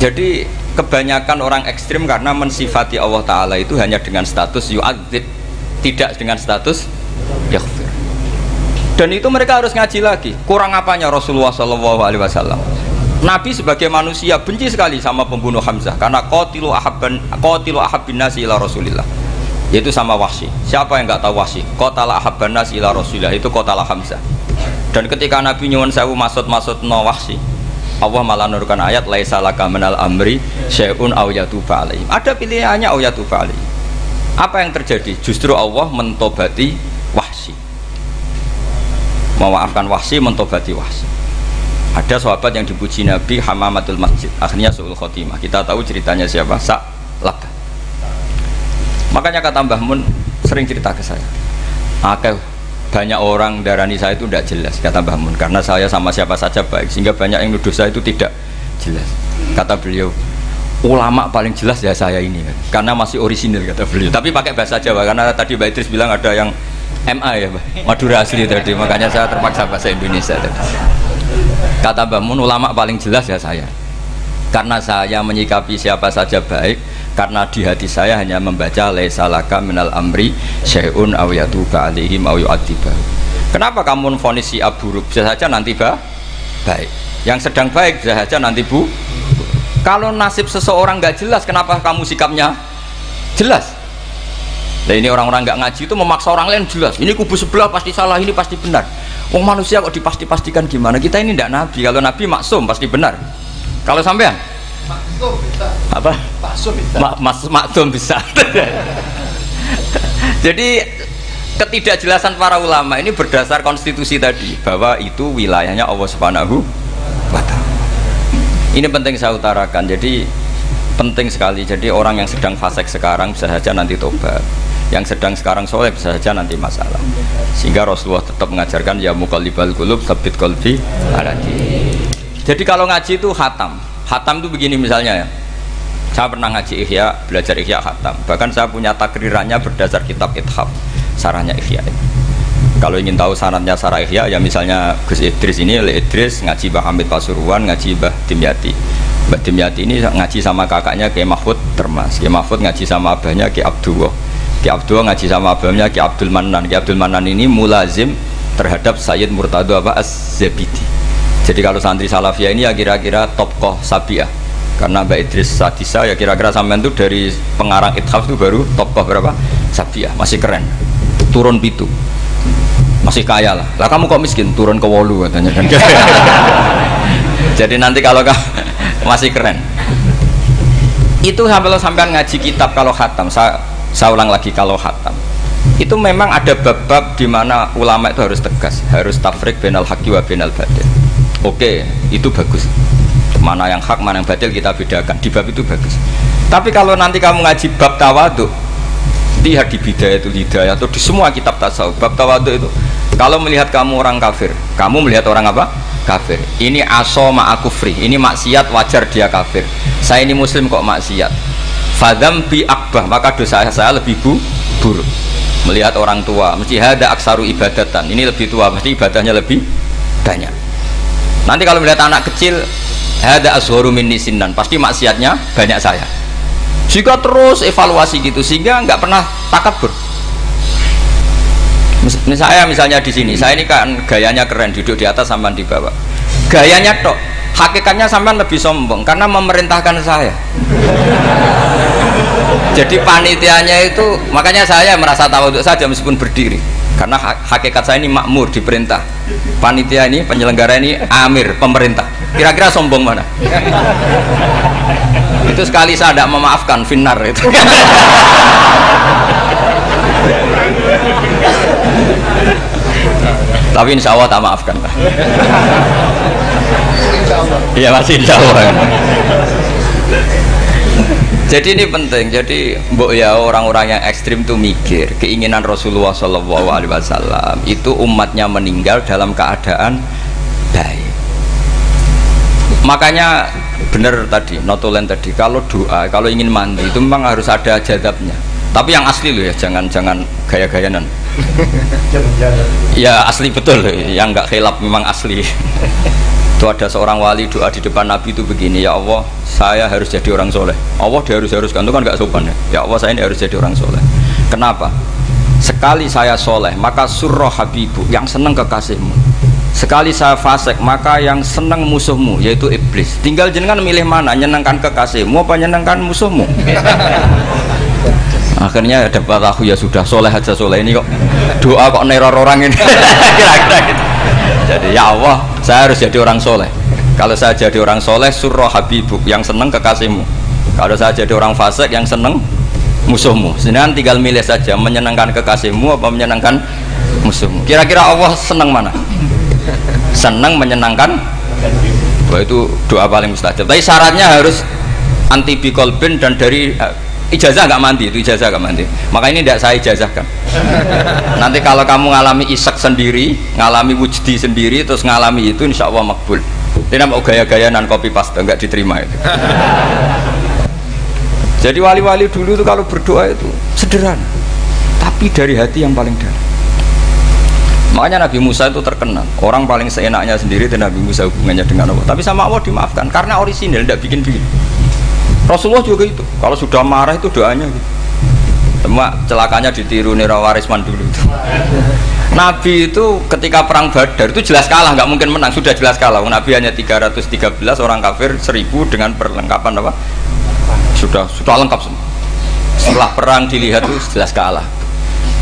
Jadi kebanyakan orang ekstrim karena mensifati Allah Ta'ala itu hanya dengan status yu'adzib, tidak dengan status yaghfir. Dan itu mereka harus ngaji lagi. Kurang apanya Rasulullah SAW? Nabi sebagai manusia benci sekali sama pembunuh Hamzah karena qatilu ahabbin nasi ila Rasulillah, yaitu sama Wahsy. Siapa yang nggak tahu Wahsy? Qatala ahabban nasi ila Rasulillah, itu qatala Hamzah. Dan ketika Nabi nyuwun sewu maksud no Wahsy, Allah malah menurunkan ayat laisa laka minal amri syai'un aw yatuba alaihim. Ada pilihannya aw yatuba alaihim. Apa yang terjadi? Justru Allah mentobati Wahsy, memaafkan Wahsy, mentobati Wahsy. Ada sahabat yang dipuji Nabi hamamatul masjid, akhirnya su'ul khotimah. Kita tahu ceritanya siapa? Sa'labah. Makanya kata Mbah Mun sering cerita ke saya, banyak orang darani saya itu tidak jelas, kata Mbah Mun, karena saya sama siapa saja baik, sehingga banyak yang nuduh saya itu tidak jelas. Kata beliau, ulama paling jelas ya saya ini kan, karena masih orisinil, kata beliau, tapi pakai bahasa Jawa, karena tadi Mbak Idris bilang ada yang MA ya Mbak, Madura asli tadi, makanya saya terpaksa bahasa Indonesia tadi. Kata Mbah Mun, ulama paling jelas ya saya, karena saya menyikapi siapa saja baik, karena di hati saya hanya membaca laisa laka minal amri syai'un aw yatuba alaihim aw yu'adziba. Kenapa kamu vonis si buruk? Bisa saja nanti baik, yang sedang baik bisa saja nanti Kalau nasib seseorang nggak jelas, kenapa kamu sikapnya jelas? Nah ini orang-orang nggak ngaji itu memaksa orang lain jelas, ini kubu sebelah pasti salah, ini pasti benar. Wong manusia kok dipasti-pastikan gimana? Kita ini tidak nabi. Kalau nabi maksum pasti benar. Kalau sampean maksum bisa. Apa? Maksum bisa. Jadi ketidakjelasan para ulama ini berdasar konstitusi tadi, bahwa itu wilayahnya Allah Subhanahu wa Ta'ala. Ini penting saya utarakan. Jadi penting sekali. Jadi orang yang sedang fasik sekarang bisa saja nanti tobat, yang sedang sekarang soleh bisa saja nanti masalah. Sehingga Rasulullah tetap mengajarkan ya muqallibal qulub tsabbit qalbi ala dinik. Jadi kalau ngaji itu khatam itu begini misalnya ya, saya pernah ngaji Ihya, belajar Ihya khatam, bahkan saya punya takrirannya berdasar kitab Ithaf, sarahnya Ihya. Kalau ingin tahu sanadnya sarah Ihya ya misalnya Gus Idris ini, oleh Idris ngaji Mbah Hamid Pasuruan, ngaji Mbah Dimyati. Mbah Dimyati ini ngaji sama kakaknya Kiai Mahfud Termas, Kiai Mahfud ngaji sama abahnya Kiai Abdullah, Kiai Abdullah ngaji sama abahnya Kiai Abdul Manan. Kiai Abdul Manan ini mulazim terhadap Sayyid Murtado Az-Zabidi. Jadi kalau santri Salafiyah ini ya kira-kira tokoh Sabiah, karena Mbak Idris Sadisa ya kira-kira sampean itu dari pengarang Ithaf itu baru tokoh berapa? Sabiah, masih keren, turun pitu, masih kaya lah. Lah kamu kok miskin? Turun ke wolu katanya kan. Jadi nanti kalau masih keren. Itu sampean ngaji kitab kalau khatam, saya ulang lagi, kalau khatam itu memang ada bab-bab di mana ulama itu harus tegas, harus tafriq bainal haqqi wa bainal batil. Oke, itu bagus. Mana yang hak, mana yang batil kita bedakan. Di bab itu bagus. Tapi kalau nanti kamu ngaji bab tawadhu, lihat di Bidayatul Hidayah atau di semua kitab tasawuf, bab tawadhu itu, kalau melihat kamu orang kafir, kamu melihat orang apa? Kafir. Ini aso ma'akufri, ini maksiat, wajar dia kafir. Saya ini muslim kok maksiat. Fadam bi akbah, maka dosa saya lebih buruk. Melihat orang tua, mesti hada aksaru ibadatan, ini lebih tua, mesti ibadahnya lebih banyak. Nanti kalau melihat anak kecil, hada azharu minni sinnan, pasti maksiatnya banyak saya. Jika terus evaluasi gitu, sehingga nggak pernah takabur. Misalnya di sini, saya ini kan gayanya keren, duduk di atas sampean di bawah. Gayanya tok, hakikatnya sampean lebih sombong karena memerintahkan saya. Jadi panitianya itu, makanya saya merasa tawadhu saja meskipun berdiri, karena hakikat saya ini makmur, diperintah. Panitia ini, penyelenggara ini amir, pemerintah. Kira-kira sombong mana? Itu sekali saya tidak memaafkan, finnar itu. Tapi insya Allah tak maafkan. Iya masih insya Allah. Jadi ini penting. Jadi mbok ya orang-orang yang ekstrim itu mikir keinginan Rasulullah SAW itu umatnya meninggal dalam keadaan baik. Makanya benar tadi notulen tadi, kalau doa, kalau ingin mandi itu memang harus ada jadabnya. Tapi yang asli loh ya, jangan gaya-gayanan. Ya asli betul loh, yang nggak khilaf memang asli. Itu Itu ada seorang wali doa di depan Nabi itu begini, ya Allah, saya harus jadi orang soleh. Allah diharuskan, itu kan gak sopan ya. Ya Allah, saya ini harus jadi orang soleh. Kenapa? Sekali saya soleh, maka surroh habibu, yang senang kekasihmu. Sekali saya fasik, maka yang senang musuhmu, yaitu iblis. Tinggal jenengan milih mana, nyenangkan kekasihmu apa nyenangkan musuhmu. Akhirnya dapat aku, ya sudah, soleh aja soleh, ini kok doa kok neror orang ini. Kira-kira gitu. Jadi ya Allah, saya harus jadi orang soleh. Kalau saya jadi orang soleh, surroh habibuk, yang seneng kekasihmu. Kalau saya jadi orang fasik, yang seneng musuhmu. Sedangkan tinggal milih saja, menyenangkan kekasihmu apa menyenangkan musuhmu. Kira-kira Allah seneng mana? Seneng menyenangkan. Wah, itu doa paling mustajab. Tapi syaratnya harus anti bikolbin dan dari ijazah nggak mandi, itu ijazah nggak mandi. Maka ini tidak saya ijazahkan. Nanti kalau kamu ngalami isak sendiri, ngalami wujdi sendiri, terus ngalami itu, insya Allah makbul. Ini mau gaya-gaya nan copy paste, nggak diterima itu. Jadi wali-wali dulu itu kalau berdoa itu sederhana, tapi dari hati yang paling dalam. Makanya Nabi Musa itu terkenal, orang paling seenaknya sendiri dan Nabi Musa hubungannya dengan Allah. Tapi sama Allah dimaafkan karena orisinil, tidak bikin-bikin. Rasulullah juga itu, kalau sudah marah itu doanya gitu. Cuma celakanya ditiru Nira Warisman dulu itu. Nabi itu ketika perang Badar itu jelas kalah, nggak mungkin menang, sudah jelas kalah. Nabi hanya 313, orang kafir 1000 dengan perlengkapan apa? Sudah lengkap semua. Setelah perang dilihat itu jelas kalah.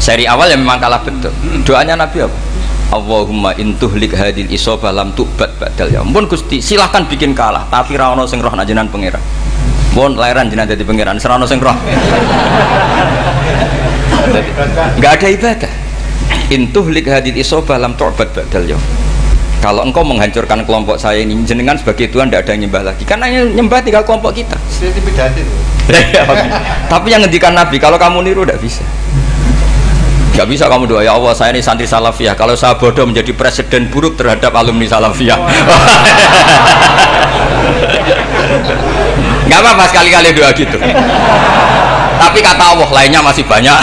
Seri awal ya memang kalah betul. Doanya Nabi apa? Allahumma intuhlik hadil isobah lam tu'bad ba'dal ya. Ampun Gusti, silahkan bikin kalah, tapi ra ono sing roh najenan pangeran. Bon lahiran jenah jadi pangeran, serano sing roh. Enggak ada ibadah. Intuhlik hadil isobah lam tu'bad ba'dal ya. Kalau engkau menghancurkan kelompok saya ini, jenengan sebagai Tuhan tidak ada yang nyembah lagi. Karena yang nyembah tinggal kelompok kita. Tapi yang ngendikan Nabi, kalau kamu niru tidak bisa. Gak bisa kamu doa, ya Allah saya ini santri salafiyah, kalau saya bodoh menjadi presiden buruk terhadap alumni salafiyah. Gak apa-apa sekali-kali doa gitu. Tapi kata Allah lainnya masih banyak.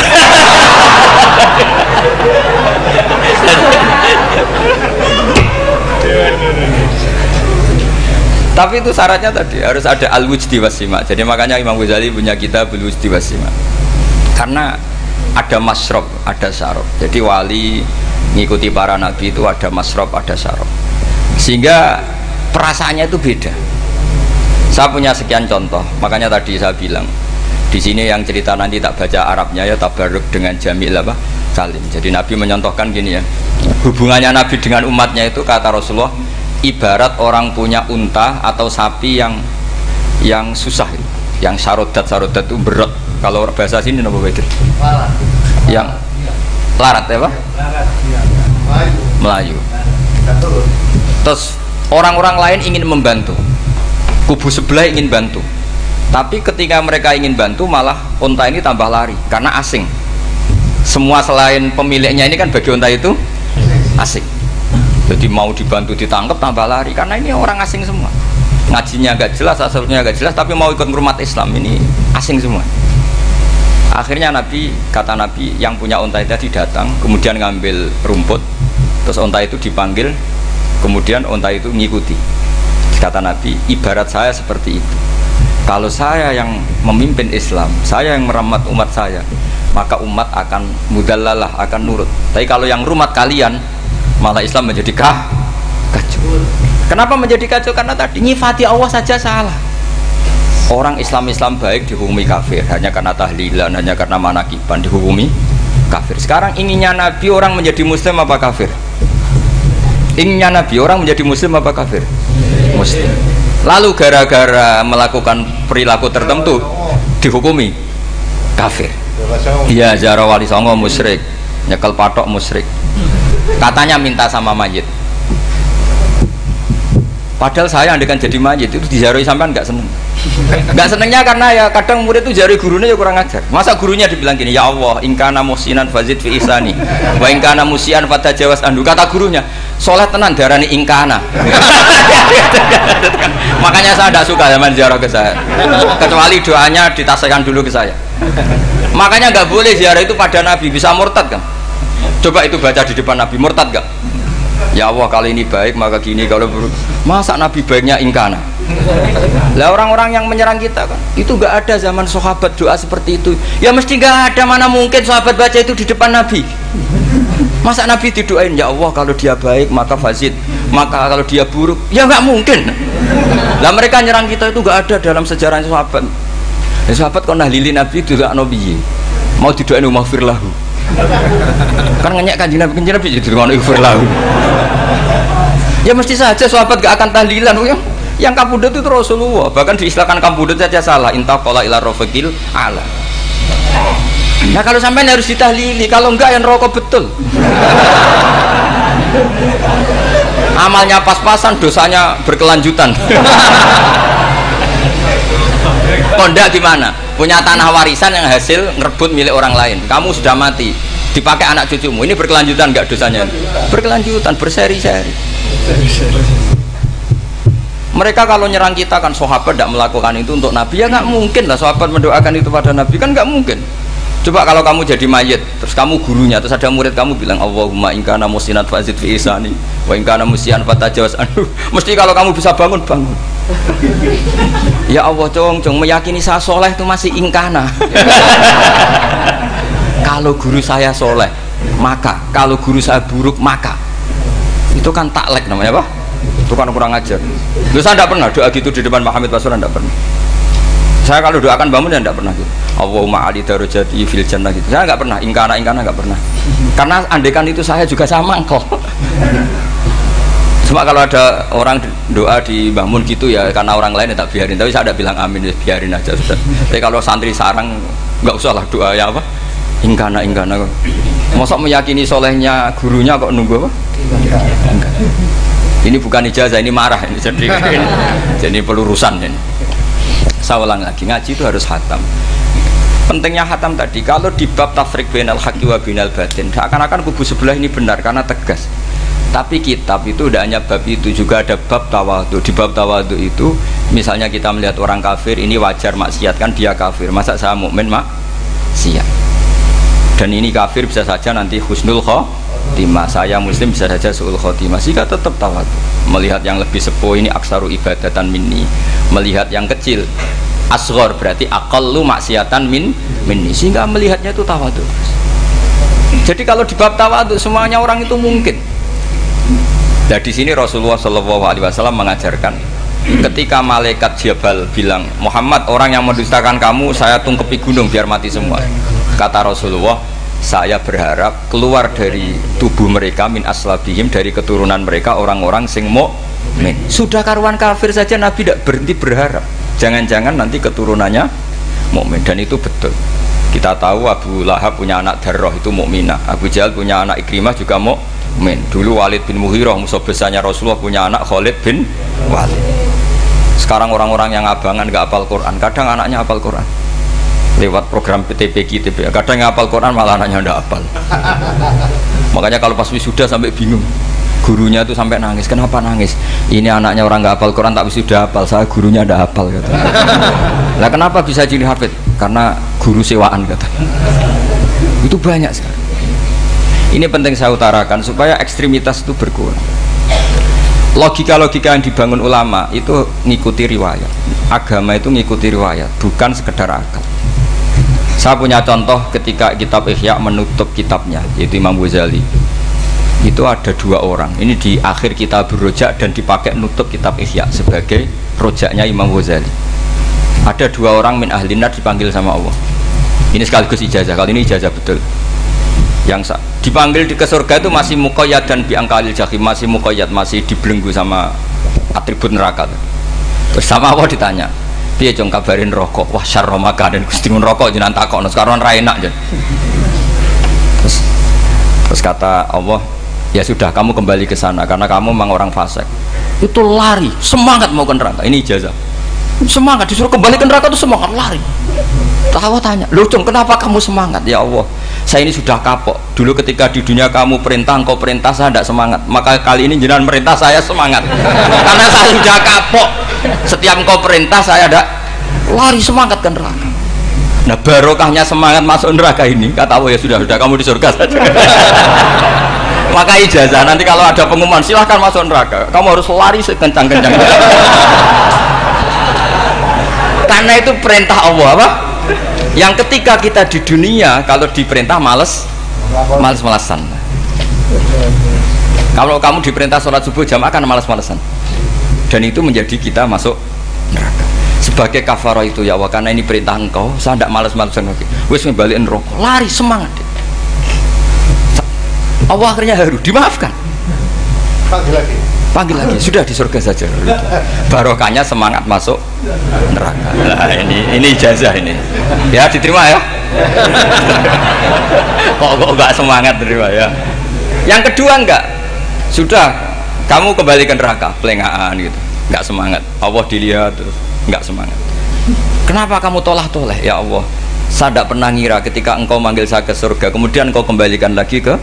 Tapi itu syaratnya tadi harus ada al-wujdi wasima. Jadi makanya Imam Ghazali punya kitab al-wujdi wasima. Karena ada masrob, ada syarab. Jadi wali ngikuti para nabi itu ada masrob, ada syarab. Sehingga perasaannya itu beda. Saya punya sekian contoh. Makanya tadi saya bilang di sini yang cerita nanti tak baca Arabnya ya tabarruk dengan jamil apa? Salim. Jadi Nabi menyontohkan gini ya. Hubungannya Nabi dengan umatnya itu kata Rasulullah ibarat orang punya unta atau sapi yang susah, yang sarodat itu berat. Kalau bahasa sini nama betul? Yang larat ya Pak? Melayu. Terus orang-orang lain ingin membantu, kubu sebelah ingin bantu, tapi ketika mereka ingin bantu malah unta ini tambah lari karena asing. Semua selain pemiliknya ini kan bagi unta itu asing. Jadi mau dibantu ditangkap tambah lari karena ini orang asing semua. Ngajinya agak jelas, asalnya agak jelas, tapi mau ikut umat Islam ini asing semua. Akhirnya kata Nabi yang punya unta itu tadi datang, kemudian ngambil rumput, terus unta itu dipanggil, kemudian unta itu ngikuti. Kata Nabi, ibarat saya seperti itu. Kalau saya yang memimpin Islam, saya yang merawat umat saya, maka umat akan mudallalah, akan nurut. Tapi kalau yang rumat kalian, malah Islam menjadi kacau. Kenapa menjadi kacau? Karena tadi nyifati Allah saja salah. Orang Islam baik dihukumi kafir hanya karena tahlilan, hanya karena manakiban dihukumi kafir. Sekarang inginnya Nabi orang menjadi muslim apa kafir? Inginnya Nabi orang menjadi muslim apa kafir? Muslim. Lalu gara-gara melakukan perilaku tertentu dihukumi kafir. Iya, ziarah wali songo musyrik, nyekel patok musyrik. Katanya minta sama mayit. Padahal saya andekan jadi mayit itu diziarahi sampean nggak seneng. Nggak senengnya karena ya kadang murid itu jari gurunya ya kurang ajar. Masa gurunya dibilang gini, ya Allah, ingkana musinan fazid fi ihsani, wa ingkana musian fatajawas andu. Kata gurunya, soleh tenan darani ingkana. Makanya saya tidak suka zaman ziarah ke saya. Kecuali doanya ditasihkan dulu ke saya. Makanya nggak boleh ziarah itu pada Nabi, bisa murtad kan? Coba itu baca di depan Nabi, murtad nggak? Ya Allah kali ini baik maka gini, kalau buruk. Masa Nabi baiknya ingkana? Lah orang-orang yang menyerang kita kan, itu nggak ada zaman sahabat doa seperti itu. Ya mesti nggak ada, mana mungkin sahabat baca itu di depan Nabi. Masa Nabi didoain, ya Allah kalau dia baik maka fazid, maka kalau dia buruk, ya nggak mungkin. Lah mereka nyerang kita itu nggak ada dalam sejarah sahabat. Ya, sahabat kok nahlili Nabi itu gak Nabi mau didoain maghfir lahu. Kan ngenyek Kanjeng Nabi jadi ngono maghfir lahu. Ya mesti saja sahabat gak akan tahlilan. Yang kabudut itu Rasulullah, bahkan diistilahkan kabudut saja salah, intaqala ila rafiqil ala. Nah kalau sampai harus ditahlili, kalau enggak yang rokok betul. Amalnya pas-pasan, dosanya berkelanjutan. Kondak gimana? Punya tanah warisan yang hasil ngerebut milik orang lain, kamu sudah mati, dipakai anak cucumu, ini berkelanjutan enggak dosanya? Berkelanjutan, berseri-seri. Mereka kalau nyerang kita kan sahabat tidak melakukan itu untuk Nabi, ya nggak mungkin lah sahabat mendoakan itu pada Nabi, kan nggak mungkin. Coba kalau kamu jadi mayit, terus kamu gurunya, terus ada murid kamu bilang Allahumma in kana musinat fazid fi ihsani wa in kana musian fatajawaz anhu, mesti kalau kamu bisa bangun. Ya Allah cong meyakini saya soleh itu masih ingkana. Kalau guru saya soleh maka, kalau guru saya buruk maka, itu kan taklek namanya apa? Itu kan kurang ajar. Loh, saya tidak pernah doa gitu di depan Muhammad Pasuran, tidak pernah. Saya kalau doakan bangun ya tidak pernah gitu. Allahumma ali darajati fil jannah gitu. Saya nggak pernah, ingkana nggak pernah. Karena andekan itu saya juga sama engkau. Cuma kalau ada orang doa di bangun gitu ya karena orang lain ya tak biarin. Tapi saya ada bilang amin, ya biarin aja sudah. Tapi kalau santri sarang nggak usah lah doa ya apa? Ingkana. Mosok meyakini solehnya gurunya kok nunggu apa? Ini bukan ijazah, ini marah ini, jadi pelurusan ini. Saya ulang lagi, ngaji itu harus khatam. Pentingnya khatam tadi, kalau di bab tafriq bainal haqqi wa bainal batin, seakan-akan kubu sebelah ini benar karena tegas. Tapi kitab itu tidak hanya bab itu, juga ada bab tawadhu. Di bab tawadhu itu, misalnya kita melihat orang kafir, ini wajar maksiat kan, dia kafir. Masa saya mukmin maksiat? Dan ini kafir bisa saja nanti husnul khotimah, saya muslim bisa saja su'ul khotimah. Jika tetap tawadhu, melihat yang lebih sepuh ini aksaru ibadatan minni, melihat yang kecil asghar berarti aqallu maksiatan minni, sehingga melihatnya itu tawadhu. Jadi kalau di bab tawadhu semuanya orang itu mungkin. Nah di sini Rasulullah SAW mengajarkan, ketika malaikat Jabal bilang, Muhammad orang yang mendustakan kamu saya tungkepi gunung biar mati semua. Kata Rasulullah, saya berharap keluar dari tubuh mereka min aslabihim, dari keturunan mereka orang-orang sing mukmin. Sudah karuan kafir saja Nabi tidak berhenti berharap, jangan-jangan nanti keturunannya mukmin. Dan itu betul. Kita tahu Abu Lahab punya anak Darroh itu mukminah, Abu Jahal punya anak Ikrimah juga mukmin. Dulu Walid bin Mughirah musuh besarnya Rasulullah punya anak Khalid bin Walid. Sekarang orang-orang yang abangan gak hafal Quran, kadang anaknya hafal Quran lewat program PTPQ, kadang yang hafal Quran malah anaknya tidak hafal. Makanya kalau pas wisuda sampai bingung, gurunya itu sampai nangis. Kenapa nangis? Ini anaknya orang nggak hafal Quran tak wisuda hafal, saya gurunya tidak hafal kata. Lah kenapa bisa jadi hafid? Karena guru sewaan kata. Itu banyak sekali. Ini penting saya utarakan supaya ekstremitas itu berkurang. Logika-logika yang dibangun ulama itu ngikuti riwayat. Agama itu ngikuti riwayat, bukan sekedar akal. Saya punya contoh ketika kitab Ihya menutup kitabnya, yaitu Imam Ghazali. Itu ada dua orang, ini di akhir kitab Rojak dan dipakai nutup kitab Ihya sebagai rojaknya Imam Ghazali. Ada dua orang min ahli nar dipanggil sama Allah. Ini sekaligus ijazah, kali ini ijazah betul. Yang dipanggil ke surga itu masih muqayyad dan biangkalil jahim, masih muqayyad, masih dibelenggu sama atribut neraka. Terus sama Allah ditanya, piye jong kabarin rokok? Wah syarra makanan Gusti mun rokok jenengan takokno sekarang ra enak jen. Terus kata Allah, ya sudah kamu kembali ke sana karena kamu memang orang fasik. Itu lari, semangat mau ke neraka. Ini ijazah. Semangat disuruh kembali ke neraka itu semangat lari. Allah tanya, "Loh, Jong, kenapa kamu semangat?" Ya Allah, saya ini sudah kapok. Dulu ketika di dunia kamu perintah, engkau perintah, saya tidak semangat. Maka kali ini jenengan perintah saya semangat. Karena saya sudah kapok. Setiap engkau perintah saya ada lari semangat ke neraka. Nah barokahnya semangat masuk neraka ini, kata Allah, ya sudah kamu di surga saja. Maka ijazah nanti kalau ada pengumuman silahkan masuk neraka, kamu harus lari sekencang-kencang. Karena itu perintah Allah apa? Yang ketika kita di dunia kalau diperintah males-malesan. Kalau kamu diperintah sholat subuh jamaah kan males-malesan. Dan itu menjadi kita masuk neraka. Sebagai kafarah itu ya Allah, karena ini perintah engkau, saya tidak males-malesan lagi. Wes ngebalikin rokok, lari semangat. Allah akhirnya haru, dimaafkan. Panggil lagi, sudah di surga saja. Barokahnya semangat masuk neraka. Nah, ini ijazah ini. Ya diterima ya. Kok enggak semangat terima ya. Yang kedua enggak. Sudah kamu kembali ke neraka, pelengahan gitu. Enggak semangat. Allah dilihat terus enggak semangat. Kenapa kamu toleh? Ya Allah, saya tidak pernah ngira ketika engkau manggil saya ke surga, kemudian engkau kembalikan lagi ke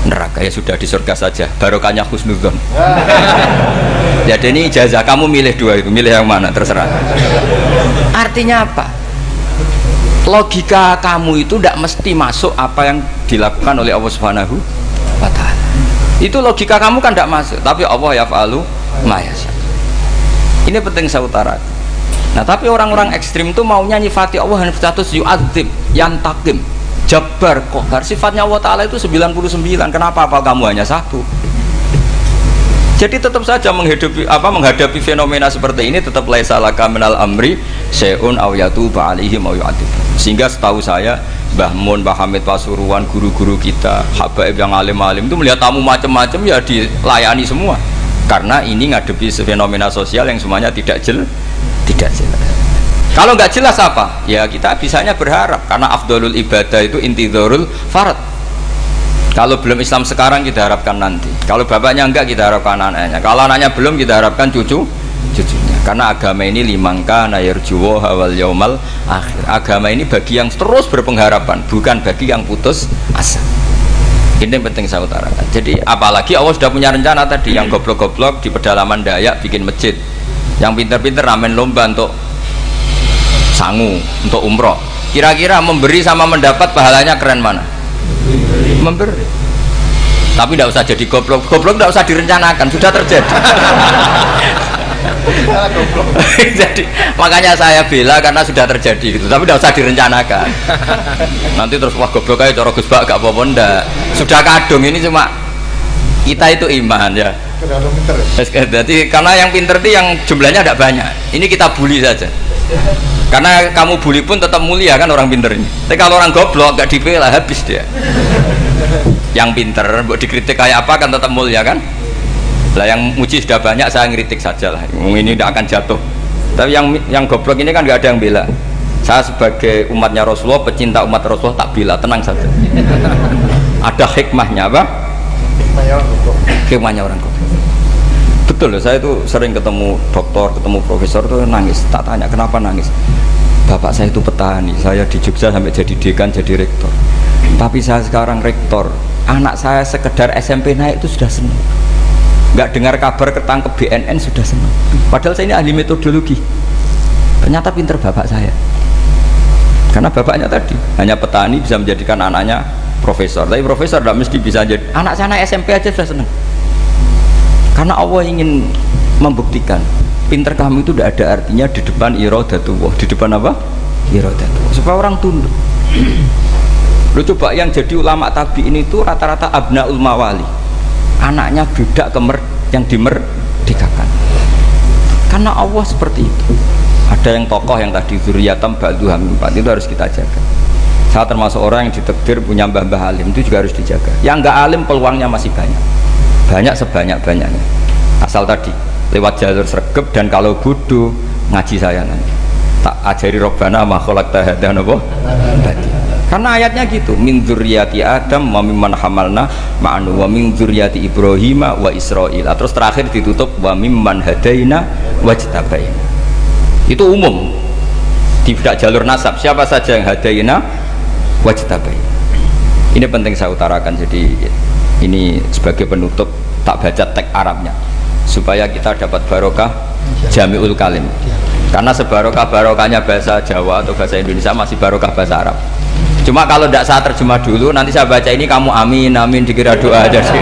neraka. Ya sudah di surga saja, barokahnya husnudzon. Jadi ini ijazah, kamu milih dua itu, milih yang mana terserah. Artinya apa? Logika kamu itu tidak mesti masuk apa yang dilakukan oleh Allah Subhanahu wa Ta'ala. Itu logika kamu kan tidak masuk, tapi Allah yaf'alu ma yasha. Ini penting saya utarakan. Nah tapi orang-orang ekstrim itu maunya nyifati Allah dengan status yu'adzib, yantakim, Jabbar, Qahar. Sifatnya Allah Ta'ala itu 99. Kenapa apa kamu hanya satu? Jadi tetap saja menghadapi fenomena seperti ini tetap laisa laka minal amri syai'un aw yatuba alaihim aw yu'adzib. Sehingga setahu saya Mbah Mun, Mbah Hamid Pasuruan, guru-guru kita, habaib yang alim-alim itu melihat tamu macam-macam ya dilayani semua. Karena ini ngadepi fenomena sosial yang semuanya tidak jelas. Kalau nggak jelas apa? Ya kita bisanya berharap karena afdolul ibadah itu intidharul farad. Kalau belum Islam sekarang kita harapkan nanti. Kalau bapaknya enggak kita harapkan anaknya. Kalau anaknya belum kita harapkan cucunya. Karena agama ini limangka nayarjuwa hawal yaumal akhir. Agama ini bagi yang terus berpengharapan, bukan bagi yang putus asa. Ini yang penting saya utarakan. Jadi apalagi Allah sudah punya rencana tadi, yang goblok-goblok di pedalaman Dayak bikin masjid, yang pinter-pinter ramen lomba untuk sangu, untuk umroh. Kira-kira memberi sama mendapat pahalanya keren mana? Memberi. Tapi tidak usah jadi goblok. Goblok tidak usah direncanakan, sudah terjadi. Jadi makanya saya bela karena sudah terjadi gitu. Tapi tidak usah direncanakan. Nanti terus wah goblok aja cara Gus Bak gak apa-apa ndak. Sudah kadung ini cuma kita itu iman ya. Jadi karena yang pinter itu yang jumlahnya tidak banyak. Ini kita bully saja. Karena kamu bully pun tetap mulia kan orang pinter ini. Tapi kalau orang goblok gak dibela habis dia. Yang pinter buat dikritik kayak apa kan tetap mulia kan. Lah yang muji sudah banyak, saya ngeritik saja lah. Ini tidak akan jatuh. Tapi yang goblok ini kan nggak ada yang bela. Saya sebagai umatnya Rasulullah, pecinta umat Rasulullah tak bela, tenang saja. Ada hikmahnya apa? Hikmahnya orang goblok. Betul loh, saya itu sering ketemu dokter, ketemu profesor tuh nangis. Tak tanya kenapa nangis. Bapak saya itu petani, saya di Jogja sampai jadi dekan, jadi rektor. Tapi saya sekarang rektor, anak saya sekedar SMP naik itu sudah senang. Nggak dengar kabar ketangkep BNN sudah senang. Padahal saya ini ahli metodologi. Ternyata pinter bapak saya. Karena bapaknya tadi hanya petani bisa menjadikan anaknya profesor. Tapi profesor tidak mesti bisa jadi. Anak saya SMP aja sudah senang. Karena Allah ingin membuktikan pinter kamu itu tidak ada artinya di depan iradatullah. Di depan apa? Iradatullah. Supaya orang tunduk. Lu coba yang jadi ulama tabi'in itu rata-rata abnaul mawali. Anaknya budak yang dimerdekakan. Karena Allah seperti itu. Ada yang tokoh yang tadi zuriyatam ba'duha min ba'd, itu harus kita jaga. Saya termasuk orang yang ditakdir punya mbah-mbah alim, itu juga harus dijaga. Yang enggak alim peluangnya masih banyak. Banyak sebanyak-banyaknya. Asal tadi lewat jalur sregep, dan kalau bodoh ngaji saya nanti. Tak ajari robbana ma khalaqta hadza napa? Karena ayatnya gitu, min dzurriyyati Adam wa mimman hamalna ma'anu wa min dzurriyyati Ibrahim wa Israil. Terus terakhir ditutup wa mimman hadaina wajtabaina. Itu umum. Tidak jalur nasab. Siapa saja yang hadaina wajtabaina. Ini penting saya utarakan. Jadi ini sebagai penutup tak baca teks Arabnya supaya kita dapat barokah jami'ul kalim. Karena sebarokah-barokahnya bahasa Jawa atau bahasa Indonesia masih barokah bahasa Arab. Cuma kalau tidak saya terjemah dulu, nanti saya baca ini kamu amin amin dikira doa aja sih.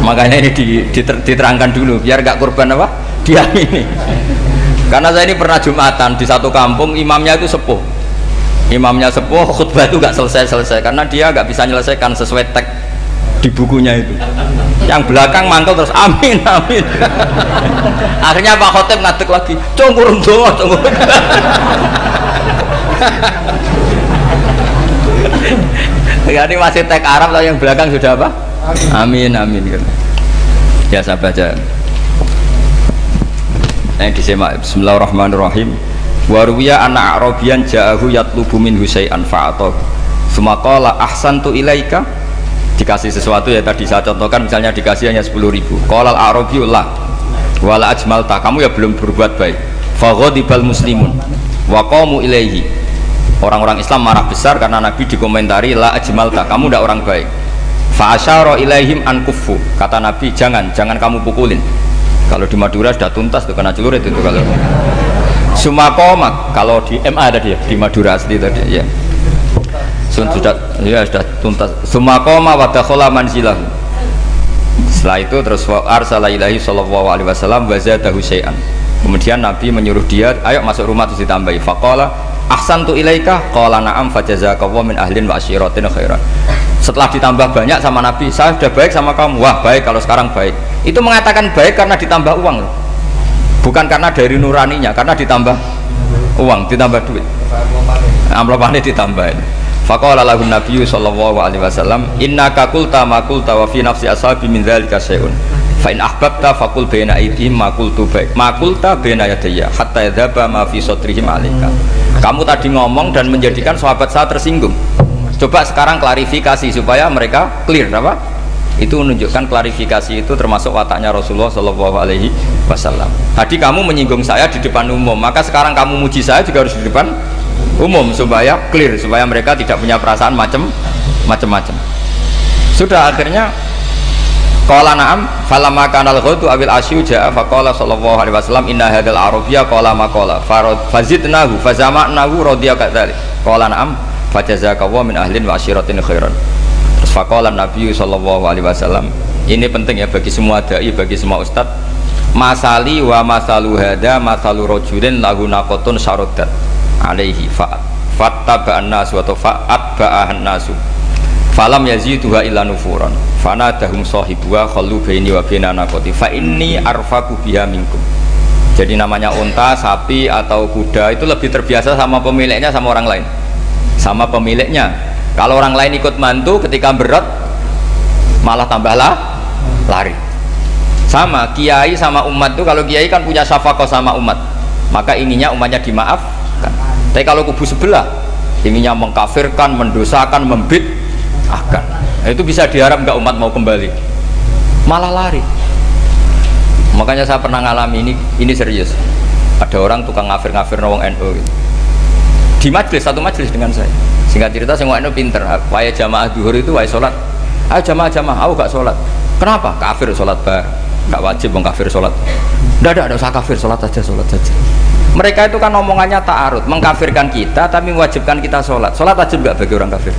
Makanya ini diterangkan dulu biar gak korban apa diamini. Karena saya ini pernah Jumatan di satu kampung, imamnya itu sepuh. Imamnya sepuh, khutbah itu gak selesai karena dia gak bisa menyelesaikan sesuai teks di bukunya itu. Yang belakang mantul terus amin amin. Akhirnya Pak Khotib ngadeg lagi, cungkur doa cungkur. Ya, ini masih teks Arab tapi yang belakang sudah apa? Amin amin. Ya saya baca. Disimak. Bismillahirrahmanirrahim. Waruwiya anak Arabian ja'ahu yatlubu min husay'an fa'atahu sumaqala ahsantu ilaika. Dikasih sesuatu ya tadi saya contohkan, misalnya dikasih hanya 10.000. Qala al-Arabiyyu la wala ajmalta, kamu ya belum berbuat baik. Faghadibal muslimun wa qamu ilaihi. Orang-orang Islam marah besar karena Nabi dikomentari la ajmalta, kamu tidak orang baik. Fa asyara ilaihim an kuffu, kata Nabi jangan kamu pukulin. Kalau di Madura sudah tuntas tuh kena celurit itu kalau. Sumakomak kalau di MA tadi ya, di Madura asli tadi ya. Sudah tuntas. Sumakoma wa dakhala manzilahu. Setelah itu terus arsala ilahi sallallahu alaihi wasallam wa zadahu syai'an. Kemudian Nabi menyuruh dia, ayo masuk rumah terus ditambahi. Faqala ahsantu ilaika qala na'am fajazakallahu min ahlin wa asyiratin khairan. Setelah ditambah banyak sama Nabi, saya sudah baik sama kamu. Wah baik kalau sekarang baik. Itu mengatakan baik karena ditambah uang, bukan karena dari nuraninya, karena ditambah uang, ditambah duit. Amplopannya ditambahin. Faqala lahu nabiyyu sallallahu alaihi wasallam innaka qulta ma qulta wa fi nafsi ashabi min dzalika syai'un fa in ahbabta faqul baina aydihim ma qultu baina yadayya hatta yadhaba ma fi sadrihim alaika. Kamu tadi ngomong dan menjadikan sahabat saya tersinggung. Coba sekarang klarifikasi supaya mereka clear apa? Itu menunjukkan klarifikasi itu termasuk wataknya Rasulullah sallallahu alaihi wasallam. Tadi kamu menyinggung saya di depan umum, maka sekarang kamu muji saya juga harus di depan umum supaya clear, supaya mereka tidak punya perasaan macam-macam. Sudah akhirnya qala na'am falamma kana al-ghadu awil asyu ja'a faqala sallallahu alaihi wasallam inna hadzal arabiyya qala ma qala fazidnahu fazama'nahu radiya kadzalik qala na'am fajazakallahu min ahlin wa asyiratin khairan. Terus faqala Nabi sallallahu alaihi wasallam, ini penting ya bagi semua dai, bagi semua ustaz, masali wa masalu hada masalu rajulin lahu naqatun syaradat alaihi fattaba'an nasu atau fa'atba'ahan nasu falam yaziduha illa nufuran fanadahum sahibuha khallu baini wa baina naqati fa inni arfaku biha minkum. Jadi namanya unta, sapi atau kuda itu lebih terbiasa sama pemiliknya sama orang lain, sama pemiliknya. Kalau orang lain ikut mantu ketika berat malah tambahlah lari. Sama kiai sama umat tuh, kalau kiai kan punya syafaqah sama umat, maka inginnya umatnya dimaafkan. Tapi kalau kubu sebelah inginnya mengkafirkan, mendosakan, membid'ahkan, nah, itu bisa diharap nggak umat mau kembali, malah lari. Makanya saya pernah ngalami ini serius. Ada orang tukang ngafir-ngafir nawang NU gitu. Di majlis, satu majlis dengan saya. Singkat cerita semua NU pinter, waya jamaah duhur itu waya sholat, ayo jamaah, aku gak sholat. Kenapa? Kafir sholat bar, gak wajib mengkafir sholat. Tidak usah kafir, sholat saja. Mereka itu kan omongannya ta'arud, mengkafirkan kita tapi mewajibkan kita sholat. Sholat wajib gak bagi orang kafir?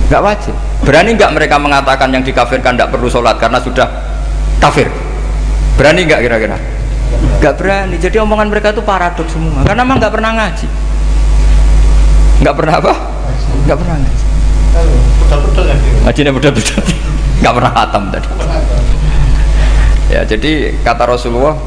Gak wajib. Berani gak mereka mengatakan yang dikafirkan tidak perlu sholat karena sudah kafir? Berani gak kira-kira? Gak berani. Jadi omongan mereka itu paradoks semua, karena memang gak pernah ngaji. Gak pernah apa? Gak pernah ngaji. Ngajinya betul-betul gak pernah khatam tadi. Ya, jadi kata Rasulullah,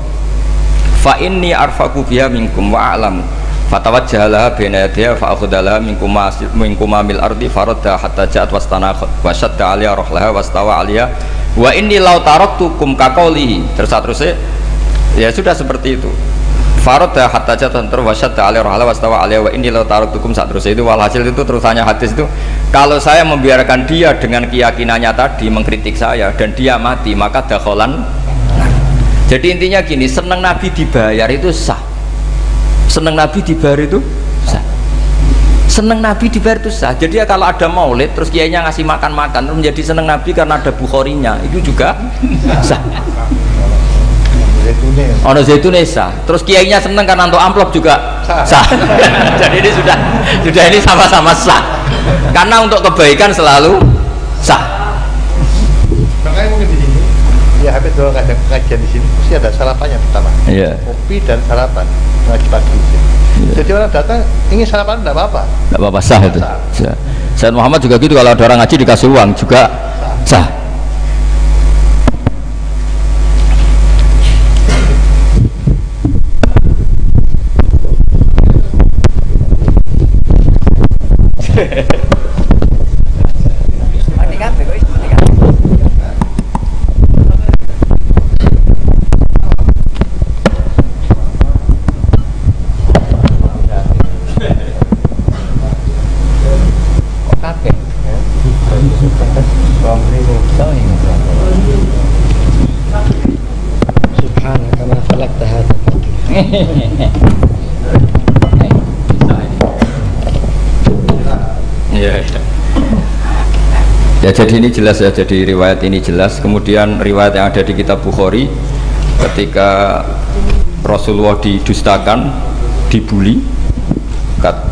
fa inni arfaqu biha minkum wa a'lamu fatawajjalaha baina yadayha fa akhudalaha minkum mil ardi faradda hatta ja'at wastanakhat wa shadda 'alaiha rahlaha wastawa 'alaiha wa inni law taraktukum kaqaulihi. Terus ya sudah seperti itu. Faradda hatta ja'at wa shadda 'alaiha rahlaha wastawa 'alaiha wa inni law taraktukum. Terus itu walhasil itu terusannya hadis itu, kalau saya membiarkan dia dengan keyakinannya tadi mengkritik saya dan dia mati, maka dakholan. Jadi intinya gini, seneng Nabi dibayar itu sah. Seneng Nabi dibayar itu sah. Seneng Nabi dibayar itu sah. Jadi ya kalau ada maulid terus kiainya ngasih makan-makan terus menjadi seneng Nabi karena ada Bukharinya, itu juga sah. Ono zaitune sah. Terus kiainya seneng karena untuk amplop juga sah. Jadi ini sudah ini sama-sama sah. Karena untuk kebaikan selalu sah. Makanya mungkin di sini ya habis dua kajian di sini mesti ada sarapannya pertama. Iya. Kopi dan sarapan ngaji pagi. Iya. Jadi orang datang ingin sarapan tidak apa-apa. Tidak apa-apa sah itu. Sah. Sayyid Muhammad juga gitu, kalau ada orang ngaji dikasih uang juga sah. Ya, jadi ini jelas ya, jadi riwayat ini jelas. Kemudian riwayat yang ada di kitab Bukhari ketika Rasulullah didustakan, dibuli,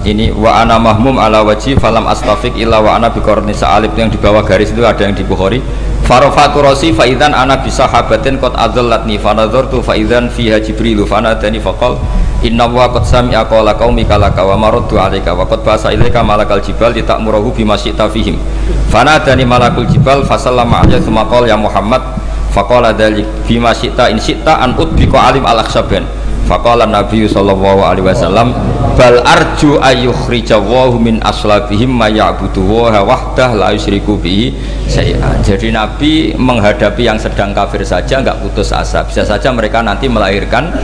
ini wa ana mahmum ala wajhi falam astafik illa wa ana biqarni sa'alib, yang di bawah garis itu ada yang di Bukhari. Farafatu rasi fa idzan ana bi sahabatin qad adallatni fa nadartu fa idzan fiha jibril fa nadani faqal inna wa qad sami'a qala qaumika laka wa maraddu 'alaika wa qad basa ilaika malakal jibal litamurahu bima syi'ta fihim fa nadani malakul jibal fa sallama 'alaihi tsumma qala ya Muhammad faqala dzalik bima syi'ta in syi'ta an udbika alim al-akhsaban faqala Nabi sallallahu alaihi wasallam bal arju ayyukhrijawahu min aslabihim may ya'budu wa wahdah la yusyriku bihi syai'an. Jadi Nabi menghadapi yang sedang kafir saja enggak putus asa, bisa saja mereka nanti melahirkan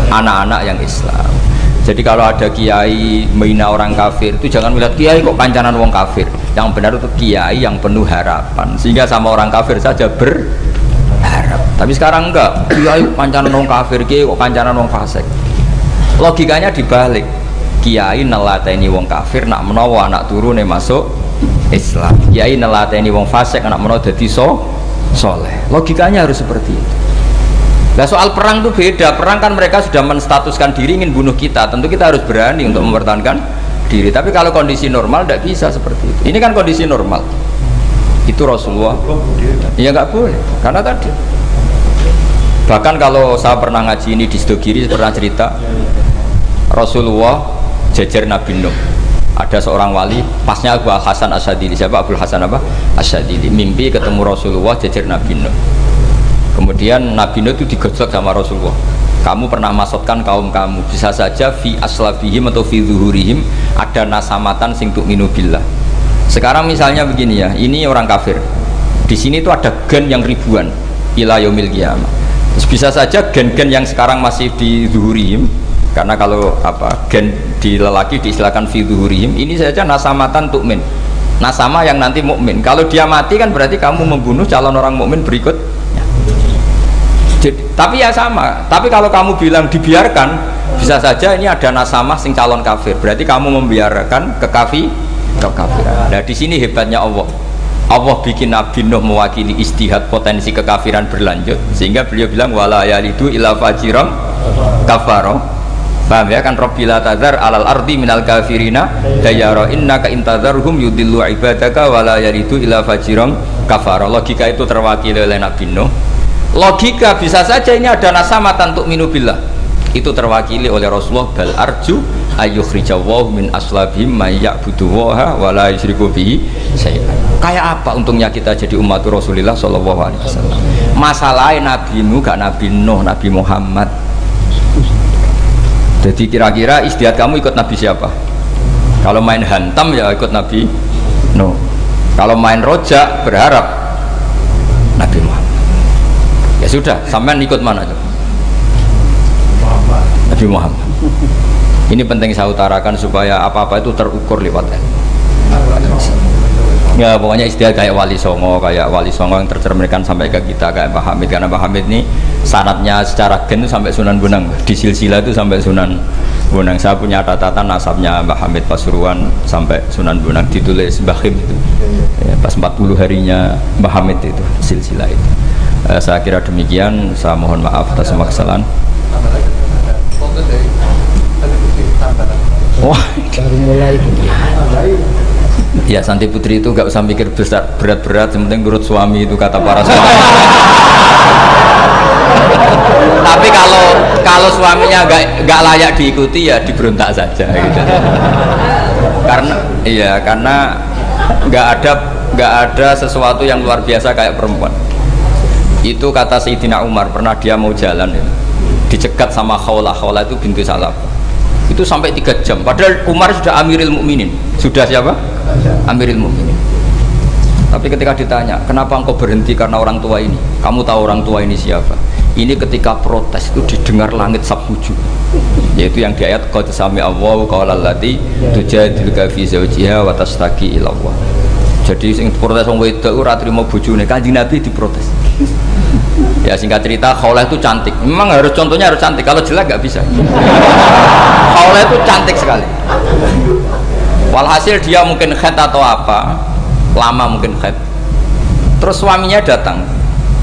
anak-anak yang Islam. Jadi kalau ada kiai menghina orang kafir itu jangan melihat kiai kok kancanan wong kafir, yang benar itu kiai yang penuh harapan sehingga sama orang kafir saja berharap. Tapi sekarang enggak, kiai kancanan wong kafir, kiai kok kancanan wong fasik. Logikanya dibalik, kiai nelateni wong kafir nak menawa anak turune masuk Islam, kiai nelateni wong fasik anak menawa dadi soleh. Logikanya harus seperti itu. Nah, soal perang itu beda. Perang kan mereka sudah menstatuskan diri ingin bunuh kita, tentu kita harus berani untuk mempertahankan diri. Tapi kalau kondisi normal tidak bisa seperti itu. Ini kan kondisi normal. Itu Rasulullah ya nggak boleh, karena tadi bahkan kalau saya pernah ngaji ini di Sidogiri, pernah cerita Rasulullah jejer Nabi Nuh, ada seorang wali, pasnya Abu Hasan Asyadili. Siapa Abu Hasan apa? Asyadili mimpi ketemu Rasulullah jejer Nabi Nuh. Kemudian Nabi Nuh itu digojlok sama Rasulullah, kamu pernah maksudkan kaum kamu, bisa saja fi aslabihim atau fi zuhurihim ada nasamatan sing tu'minu billah. Sekarang misalnya begini ya, ini orang kafir, di sini itu ada gen yang ribuan ila yaumil qiyamah. Terus bisa saja gen-gen yang sekarang masih di zuhurihim, karena kalau apa gen di lelaki diistilahkan fi zuhurihim, ini saja nasamatan tu'min, nasama yang nanti mukmin. Kalau dia mati kan berarti kamu membunuh calon orang mukmin berikut. Tapi ya sama, tapi kalau kamu bilang dibiarkan, bisa saja ini ada nasamah sing calon kafir, berarti kamu membiarkan kekafiran. Nah di sini hebatnya Allah. Allah bikin Nabi Nuh mewakili istihad potensi kekafiran berlanjut, sehingga beliau bilang wala yalidu ila fajiram kafaro. Paham ya kan? Rabbil tadzar alal ardi minal kafirina dayara innaka intadzarhum yudillu ibadaka wala yalidu ila fajiram kafaro. Logika itu terwakili oleh Nabi Nuh. Logika bisa saja ini ada nasamatan untuk minubillah, itu terwakili oleh Rasulullah bal arju ayyukhrijawahu min aslabihim may ya'budu wa la yusyriku bihi syai'an. Kayak apa untungnya kita jadi umat Rasulullah sallallahu alaihi wasallam? Masalahnya Nabi Nuh gak Nabi Nuh, Nabi Muhammad. Jadi kira-kira istiadat kamu ikut Nabi siapa? Kalau main hantam ya ikut Nabi Nuh. Kalau main rojak berharap Nabi Muhammad. Ya sudah, sampean ikut mana coba? Nabi Muhammad. Ini penting saya utarakan supaya apa-apa itu terukur lewat ya, pokoknya istilah kayak Wali Songo yang tercerminkan sampai ke kita kayak Pak Hamid, karena Pak Hamid ini sanadnya secara gen sampai Sunan Bonang, di silsilah itu sampai Sunan Bonang. Saya punya catatan nasabnya Mbah Hamid Pasuruan sampai Sunan Bonang, ditulis Mbah Him itu ya, pas 40 harinya Mbah Hamid itu silsilah itu. Saya kira demikian, saya mohon maaf atas semua kesalahan. Wah, baru mulai. ya Santi Putri itu nggak usah mikir besar berat-berat, yang penting nurut suami, itu kata para suami. Tapi kalau suaminya nggak layak diikuti ya diberontak saja gitu. Karena nggak ada sesuatu yang luar biasa kayak perempuan. Itu kata Sayyidina Umar, pernah dia mau jalan ya, dicegat sama Khawlah itu bintu Salaf. Itu sampai 3 jam. Padahal Umar sudah Amirul Mukminin. Sudah siapa? Amirul Mukminin. Tapi ketika ditanya, kenapa engkau berhenti karena orang tua ini? Kamu tahu orang tua ini siapa? Ini ketika protes itu didengar langit sabtuju. Yaitu yang di ayat qad sami Allahu qaulal lati tujadiluka fi zawjiha wa tastaqi ila Allah. Jadi sing protes wong wedok ora trimo bojone, Kanjeng Nabi diprotes. Ya singkat cerita, Khawlah itu cantik. Memang contohnya harus cantik. Kalau jelek nggak bisa. Khawlah itu cantik sekali. Walhasil dia mungkin khed atau apa, lama mungkin khed. Terus suaminya datang.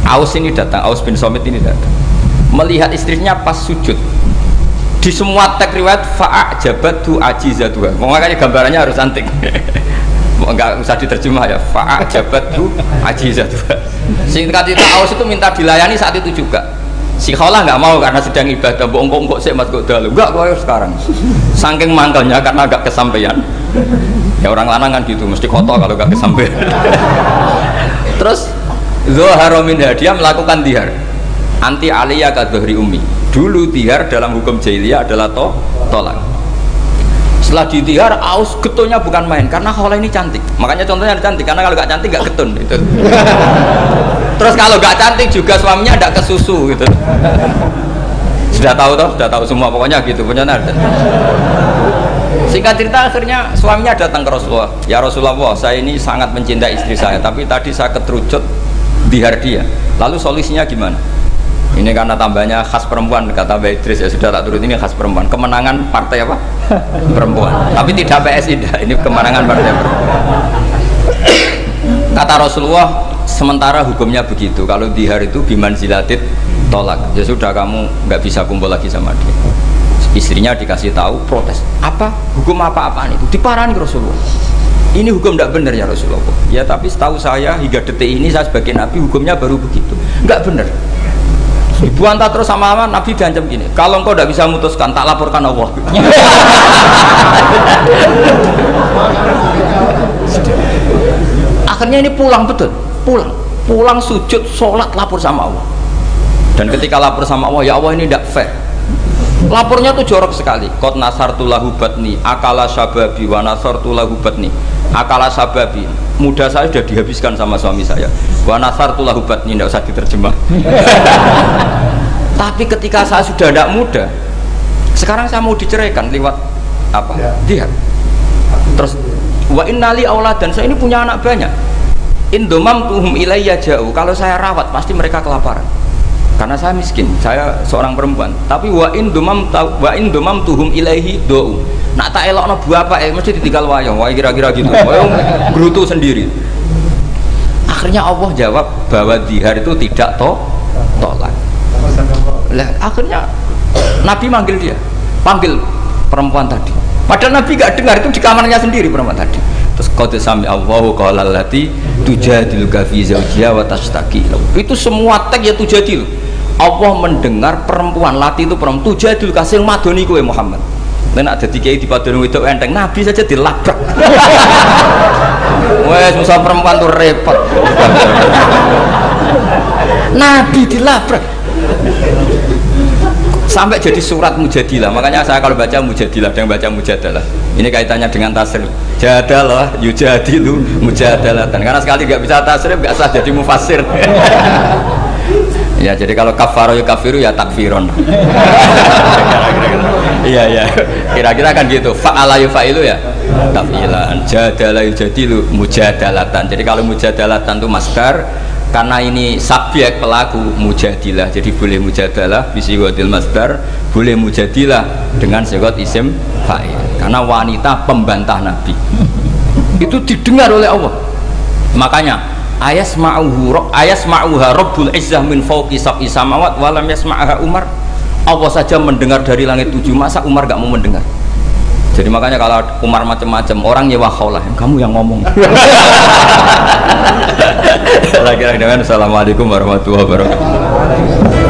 Aus ini datang, Aus bin Somit ini datang. Melihat istrinya pas sujud. Di semua teks riwayat fa'ajabatu ajizatuha. Makanya gambarannya harus cantik. Enggak usah diterjemah ya, fa'ajabatu ajizatuha. Singkat cerita, Aus itu minta dilayani saat itu juga. Si Khawlah nggak mau karena sedang ibadah. Bongkok sih mas kok dalu. Enggak kok sekarang. Saking mangkelnya karena agak kesampaian. Ya orang lanang kan gitu, mesti kotor kalau nggak kesampaian. Terus Zuhara minha, dia melakukan dihar. Anti aliyah ka dhuhri ummi. Dulu dihar dalam hukum jahiliyah adalah tolak. Setelah ditihar, Aus getulnya bukan main karena Khawlah ini cantik. Makanya contohnya cantik, karena kalau nggak cantik nggak getun itu. Terus kalau nggak cantik juga suaminya tidak kesusu gitu. Sudah tahu toh, sudah tahu semua pokoknya gitu punya ada. Singkat cerita akhirnya suaminya datang ke Rasulullah. Ya Rasulullah, saya ini sangat mencintai istri saya, tapi tadi saya keterucut dihar dia. Lalu solusinya gimana? Ini karena tambahnya khas perempuan, kata Mbak Idris, ya sudah tak turut, ini khas perempuan. Kemenangan partai apa? Perempuan. Tapi tidak PSI, ini kemenangan partai perempuan. Kata Rasulullah, sementara hukumnya begitu. Kalau dihar itu biman zilatit tolak. Ya sudah, kamu nggak bisa kumpul lagi sama dia. Istrinya dikasih tahu, protes. Apa? Hukum apa-apaan itu? Diparani Rasulullah. Ini hukum tidak benar ya Rasulullah. Ya tapi setahu saya hingga detik ini saya sebagai Nabi hukumnya baru begitu. Nggak benar. Dibantah terus sama Nabi diancam gini, kalau engkau tidak bisa memutuskan tak laporkan Allah. Akhirnya ini pulang betul, pulang sujud, sholat, lapor sama Allah. Dan ketika lapor sama Allah, ya Allah ini tidak fair. Lapornya tuh jorok sekali. Qad nasartu lahu batni akala sababi wa nasartu lahu batni akala sababi. Muda saya sudah dihabiskan sama suami saya. Wa nasartu lahu batni, tidak usah diterjemah. Tapi ketika saya sudah tidak muda, sekarang saya mau diceraikan lewat apa? Dia. Terus wa innali auladan, saya ini punya anak banyak. Indomam tuhum ilayya jauh. Kalau saya rawat pasti mereka kelaparan. Karena saya miskin, saya seorang perempuan. Tapi wa indomam tuhum ilaihi do'u. Nak tak elokno bapak mesti ditinggal wayang, wah kira-kira gitu. Wayang gerutu sendiri. Akhirnya Allah jawab bahwa dihar itu tidak tolak. Lah akhirnya Nabi manggil dia, panggil perempuan tadi. Padahal Nabi gak dengar, itu di kamarnya sendiri perempuan tadi. Terus qad sami Allahu qaulal lati tujadiluka fi zawjiha wa tastaqi. Itu semua teks ya tujadilu. Allah mendengar perempuan, lati itu perempuan, tujadil kasih madoni kowe Muhammad. Nek ada dikai di padon wedok enteng, Nabi saja dilabrak. Wes musuh perempuan tuh repot. Nabi dilabrak. Sampai jadi surat Mujadilah. Makanya saya kalau baca Mujadilah dan baca Mujadalah, ini kaitannya dengan tasrif. Jadalah yujadilu mujadalatan. Karena sekali nggak bisa tasrif nggak sah jadi mufassir. Ya jadi kalau kafaro ya kafiru ya takfiron. Iya kira-kira kan gitu. Fa'ala yufa'ilu ya tafilan. Jadalah yujadilu mujadalatan. Jadi kalau mujadalatan itu masdar, karena ini subjek pelaku mujadilah, jadi boleh mujadalah bisigotil masdar, boleh mujadilah dengan sigot isim fa'il. Karena wanita pembantah Nabi itu didengar oleh Allah. Makanya ayasma'uha Rabbul Izzah min fawqi sab'i samawat wa lam yasma'ha Umar. Allah saja mendengar dari langit 7, masa Umar gak mau mendengar? Jadi makanya kalau Umar macam-macam orang nyewa khaulah, kamu yang ngomong. Lagi-lagi dengan assalamualaikum warahmatullahi wabarakatuh.